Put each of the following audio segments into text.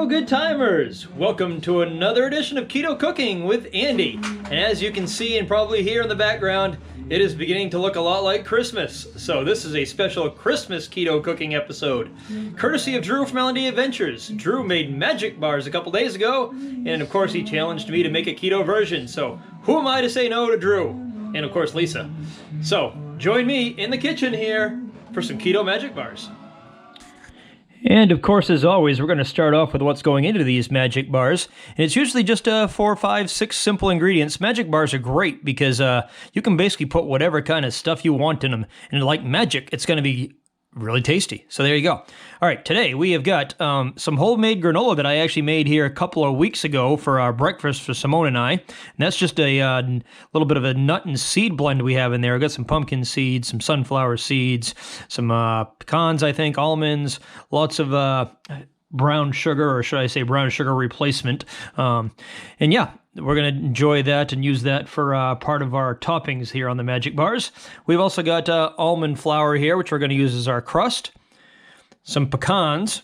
Hello, good timers! Welcome to another edition of Keto Cooking with Andy. And as you can see and probably hear in the background, it is beginning to look a lot like Christmas. So this is a special Christmas keto cooking episode, courtesy of Drew from L&D Adventures. Drew made magic bars a couple days ago, and of course he challenged me to make a keto version. So who am I to say no to Drew? And of course Lisa. So join me in the kitchen here for some keto magic bars. And of course, as always, we're going to start off with what's going into these magic bars. And it's usually just 4, 5, 6 simple ingredients. Magic bars are great because you can basically put whatever kind of stuff you want in them. And like magic, it's going to be really tasty. So there you go. All right, today we have got some homemade granola that I actually made here a couple of weeks ago for our breakfast for Simone and I. And that's just a little bit of a nut and seed blend we have in there. I've got some pumpkin seeds, some sunflower seeds, some pecans, I think, almonds, lots of brown sugar, or should I say brown sugar replacement. And yeah, we're going to enjoy that and use that for part of our toppings here on the magic bars. We've also got almond flour here, which we're going to use as our crust. Some pecans.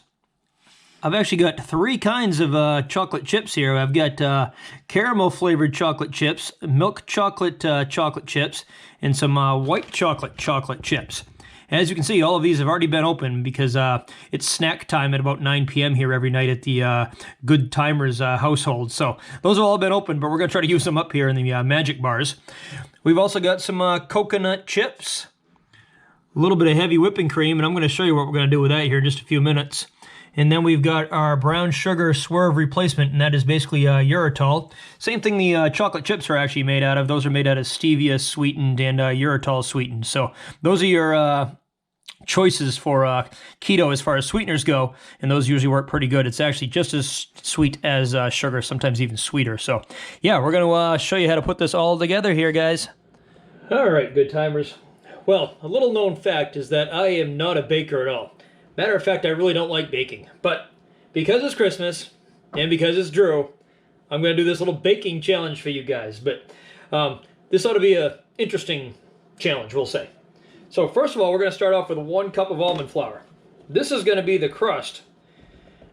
I've actually got 3 kinds of chocolate chips here. I've got caramel flavored chocolate chips, milk chocolate chocolate chips, and some white chocolate chips. As you can see, all of these have already been opened because it's snack time at about 9 p.m. here every night at the Good Timers household. So those have all been opened, but we're going to try to use them up here in the magic bars. We've also got some coconut chips, a little bit of heavy whipping cream, and I'm going to show you what we're going to do with that here in just a few minutes. And then we've got our brown sugar swerve replacement, and that is basically erythritol. Same thing the chocolate chips are actually made out of. Those are made out of stevia sweetened and erythritol sweetened. So those are your choices for keto as far as sweeteners go, and those usually work pretty good. It's actually just as sweet as sugar, sometimes even sweeter. So yeah, we're going to show you how to put this all together here, guys. All right, good timers. Well, a little known fact is that I am not a baker at all. Matter of fact, I really don't like baking. But because it's Christmas and because it's Drew, I'm going to do this little baking challenge for you guys. But this ought to be an interesting challenge, we'll say. So first of all, we're going to start off with 1 cup of almond flour. This is going to be the crust.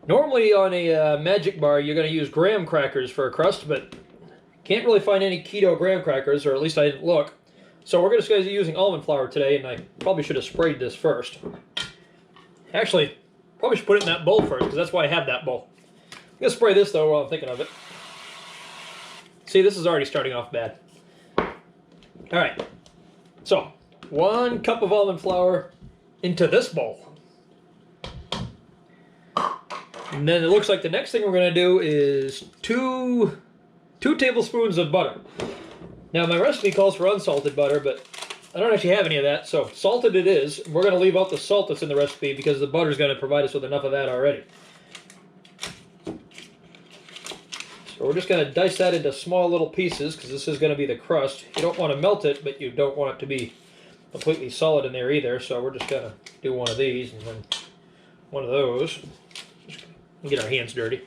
Normally on a magic bar, you're going to use graham crackers for a crust, but can't really find any keto graham crackers, or at least I didn't look. So we're just going to be using almond flour today, and I probably should have sprayed this first. Actually, probably should put it in that bowl first, because that's why I have that bowl. I'm going to spray this, though, while I'm thinking of it. See, this is already starting off bad. All right, so 1 cup of almond flour into this bowl. And then it looks like the next thing we're going to do is 2 tablespoons of butter. Now, my recipe calls for unsalted butter, but I don't actually have any of that, so salted it is. We're going to leave out the salt that's in the recipe because the butter is going to provide us with enough of that already. So we're just going to dice that into small little pieces because this is going to be the crust. You don't want to melt it, but you don't want it to be completely solid in there either, so we're just going to do one of these and then one of those. Just get our hands dirty.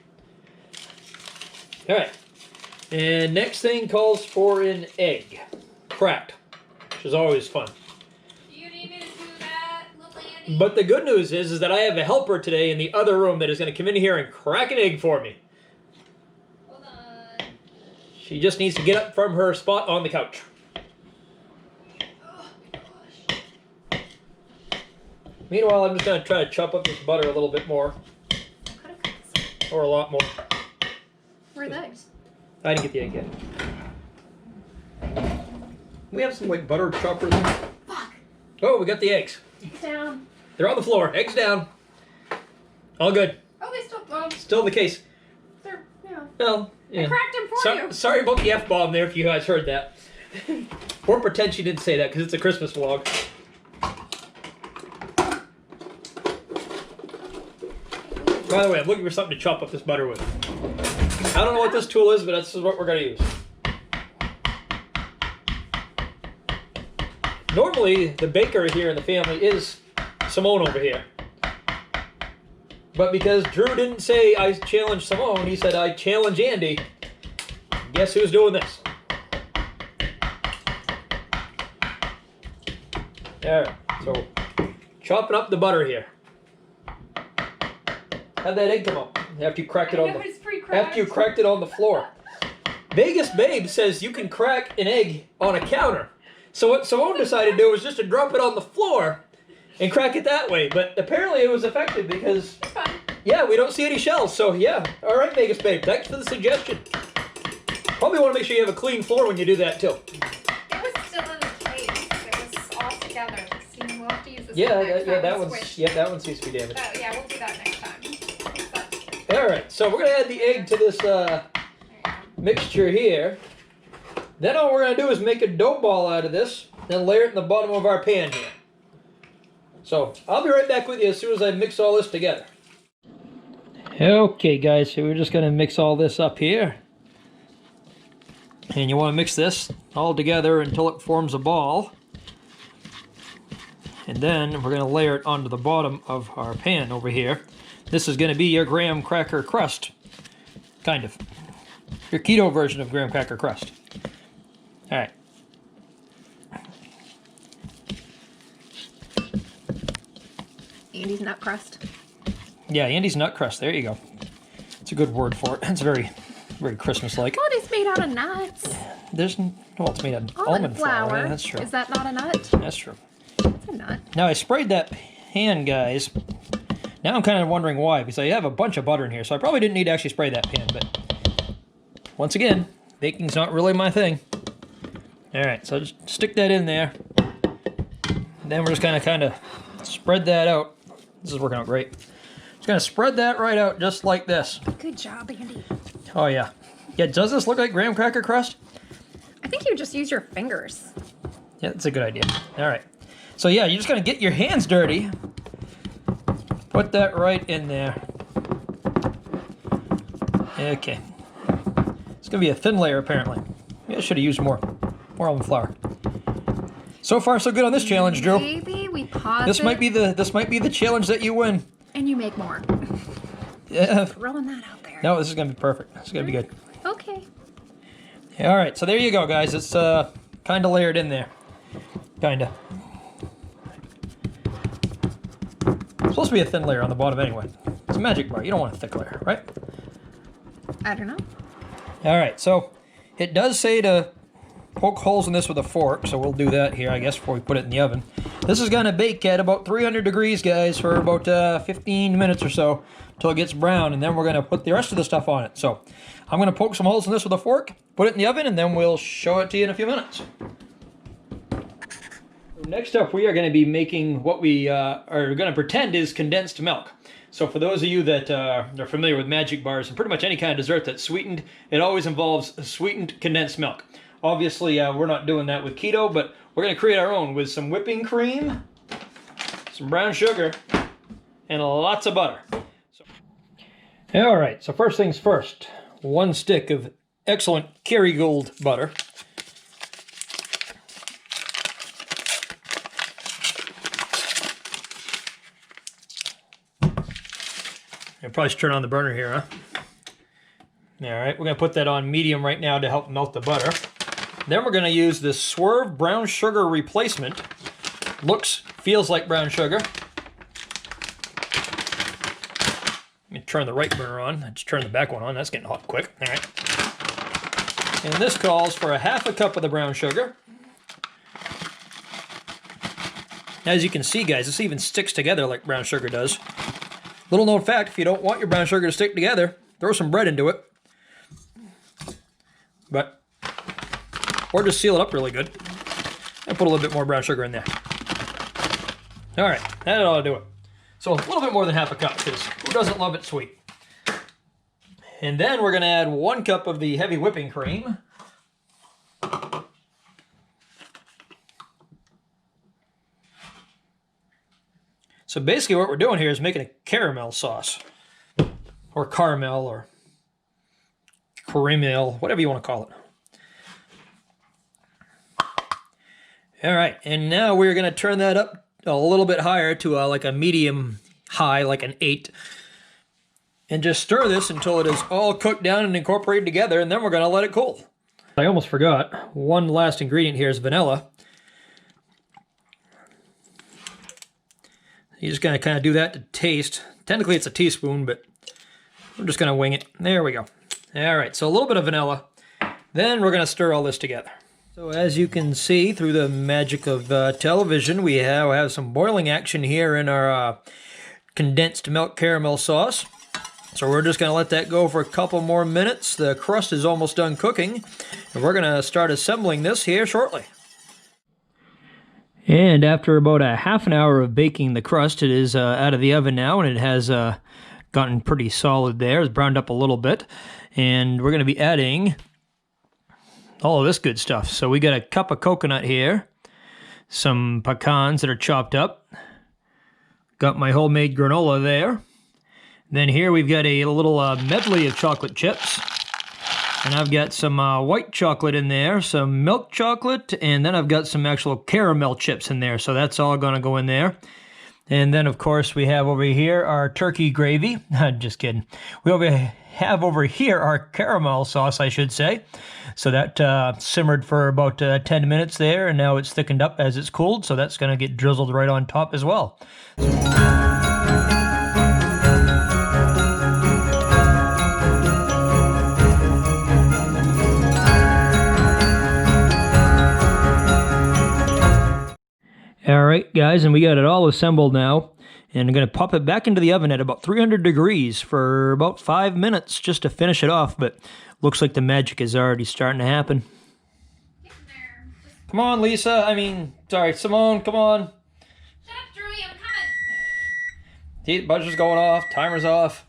All right, and next thing calls for an egg, cracked, which is always fun. Do you need me to do that, little Andy? But the good news is that I have a helper today in the other room that is going to come in here and crack an egg for me. Hold on. She just needs to get up from her spot on the couch. Oh my gosh. Meanwhile, I'm just going to try to chop up this butter a little bit more. Or a lot more. Where are the eggs? I didn't get the egg yet. We have some like butter choppers. Fuck. Oh, we got the eggs. Eggs down. They're on the floor. Eggs down. All good. Oh, they still, Still the case. they're, yeah. Well, yeah. I cracked them for you. Sorry about the F-bomb there if you guys heard that. Or pretend she didn't say that because it's a Christmas vlog. By the way, I'm looking for something to chop up this butter with. I don't know what this tool is, but this is what we're going to use. Normally, the baker here in the family is Simone over here. But because Drew didn't say I challenge Simone, he said I challenge Andy. Guess who's doing this? There. So, chopping up the butter here. How'd that egg come out? After you cracked it on the It's pretty cracked. after you cracked it on the floor. Vegas Babe says you can crack an egg on a counter. So what Simone decided to do was just to drop it on the floor and crack it that way. But apparently it was effective because, It's fine. yeah, we don't see any shells. So yeah, all right, Vegas Babe, thanks for the suggestion. Probably want to make sure you have a clean floor when you do that too. It was still in the case. It was all together. So we'll have to use this Yeah, one next time that to one's squish. that one seems to be damaged. Oh yeah, we'll do that next time. But, All right, so we're gonna add the egg to this there you go. mixture here. Then all we're gonna do is make a dough ball out of this, then layer it in the bottom of our pan here. So I'll be right back with you as soon as I mix all this together. Okay guys, so we're just gonna mix all this up here. And you wanna mix this all together until it forms a ball. And then we're gonna layer it onto the bottom of our pan over here. This is gonna be your graham cracker crust, kind of. Your keto version of graham cracker crust. All right. Andy's nut crust. Yeah, Andy's nut crust. There you go. It's a good word for it. It's very, very Christmas-like. Well, it's made out of nuts. Well, it's made of Almond almond flour. flour. Yeah, that's true. Is that not a nut? That's true. It's a nut. Now I sprayed that pan, guys. Now I'm kind of wondering why, because I have a bunch of butter in here, so I probably didn't need to actually spray that pan. But once again, baking's not really my thing. All right, so just stick that in there. Then we're just gonna kind of spread that out. This is working out great. Just gonna spread that right out just like this. Good job, Andy. Oh yeah. Yeah, does this look like graham cracker crust? I think you just use your fingers. Yeah, that's a good idea. All right. So yeah, you're just gonna get your hands dirty. Put that right in there. Okay. It's gonna be a thin layer apparently. Yeah, I should have used more almond flour. So far, so good on this challenge, Drew. Maybe we pause This might be the challenge that you win. and you make more. Yeah. Throwing that out there. No, this is gonna be perfect. This is gonna be good. Okay. All right, so there you go, guys. It's kind of layered in there, kinda. It's supposed to be a thin layer on the bottom anyway. It's a magic bar. You don't want a thick layer, right? I don't know. All right, so it does say to poke holes in this with a fork, so we'll do that here, I guess, before we put it in the oven. This is gonna bake at about 300 degrees, guys, for about 15 minutes or so until it gets brown, and then we're gonna put the rest of the stuff on it. So I'm gonna poke some holes in this with a fork, put it in the oven, and then we'll show it to you in a few minutes. Next up, we are going to be making what we are going to pretend is condensed milk. So for those of you that are familiar with Magic Bars and pretty much any kind of dessert that's sweetened, it always involves sweetened condensed milk. Obviously, we're not doing that with keto, but we're going to create our own with some whipping cream, some brown sugar, and lots of butter. All right, so first things first, 1 stick of excellent Kerrygold butter. I probably should turn on the burner here, huh? All right, we're gonna put that on medium right now to help melt the butter. Then we're gonna use this Swerve brown sugar replacement. Feels like brown sugar. Let me turn the right burner on. I just turned the back one on. That's getting hot quick. All right. And this calls for 1/2 cup of the brown sugar. As you can see, guys, this even sticks together like brown sugar does. Little known fact, if you don't want your brown sugar to stick together, throw some bread into it. Or just seal it up really good. And put a little bit more brown sugar in there. All right, that ought to do it. So a little bit more than 1/2 cup, because who doesn't love it sweet? And then we're gonna add 1 cup of the heavy whipping cream. So basically what we're doing here is making a caramel sauce. Or caramel, or caramel, whatever you want to call it. All right, and now we're going to turn that up a little bit higher to like a medium high, like an 8. And just stir this until it is all cooked down and incorporated together, and then we're going to let it cool. I almost forgot, one last ingredient here is vanilla. You're just going to kind of do that to taste. Technically it's a teaspoon, but We're just gonna wing it. There we go. All right, so a little bit of vanilla. Then we're gonna stir all this together. So as you can see through the magic of television, we have some boiling action here in our condensed milk caramel sauce. So we're just gonna let that go for a couple more minutes. The crust is almost done cooking, and we're gonna start assembling this here shortly. And after about a half an hour of baking the crust, it is out of the oven now, and it has gotten pretty solid there. It's browned up a little bit. And we're going to be adding all of this good stuff. So we got a cup of coconut here, some pecans that are chopped up. Got my homemade granola there. Then here we've got a little medley of chocolate chips. And I've got some white chocolate in there, some milk chocolate, and then I've got some actual caramel chips in there. So that's all going to go in there. And then, of course, we have over here our turkey gravy. Just kidding. We have over here our caramel sauce, I should say. So that simmered for about 10 minutes there, and now it's thickened up as it's cooled. So that's going to get drizzled right on top as well. All right, guys, and we got it all assembled now, and I'm going to pop it back into the oven at about 300 degrees for about 5 minutes just to finish it off, but looks like the magic is already starting to happen. Get in there. Just Come on, Lisa. Sorry, Simone, come on. shut up, Drewy. I'm coming. See, buzzer's going off, timer's off.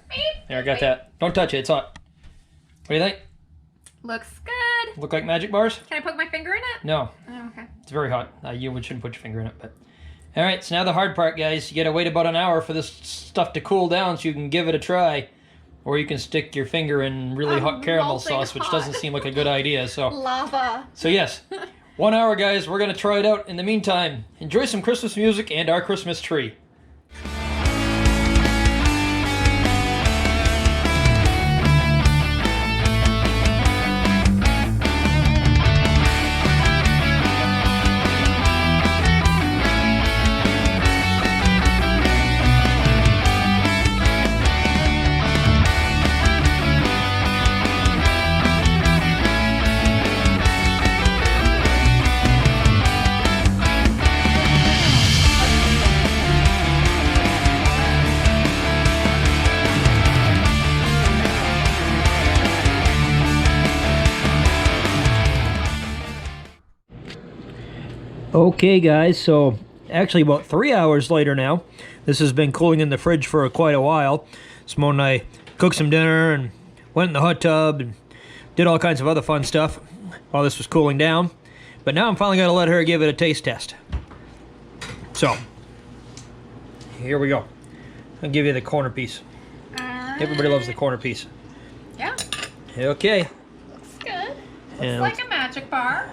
Beep. There, I got that. Don't touch it, it's hot. What do you think? Looks good. Look like magic bars? Can I poke my finger in it? No, Oh, okay. it's very hot. You shouldn't put your finger in it, but... All right, so now the hard part, guys. You gotta wait about an hour for this stuff to cool down so you can give it a try. Or you can stick your finger in really hot caramel molten sauce, which hot. doesn't seem like a good idea, so... Lava. So yes, 1 hour, guys. We're gonna try it out. In the meantime, enjoy some Christmas music and our Christmas tree. Okay, guys, so actually about 3 hours later now. This has been cooling in the fridge for quite a while. Simone and I cooked some dinner and went in the hot tub and did all kinds of other fun stuff while this was cooling down. But now I'm finally going to let her give it a taste test. So, here we go. I'll give you the corner piece. Everybody loves the corner piece. Yeah. Okay. Looks good. Looks And like a magic bar.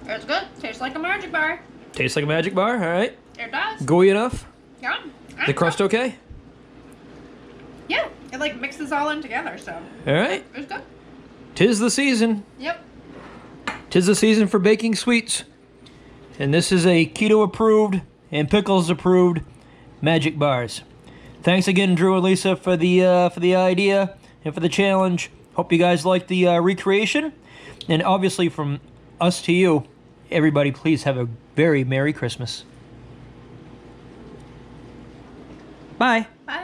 It's good. Tastes like a magic bar. tastes like a magic bar, all right. It does. Gooey enough? Yeah. The crust okay? Yeah. It like mixes all in together, so. All right. It's good. 'Tis the season. Yep. 'Tis the season for baking sweets. And this is a keto approved and pickles approved magic bars. Thanks again, Drew and Lisa, for the idea and for the challenge. Hope you guys liked the recreation. And obviously from us to you, everybody please have a very Merry Christmas. Bye. Bye.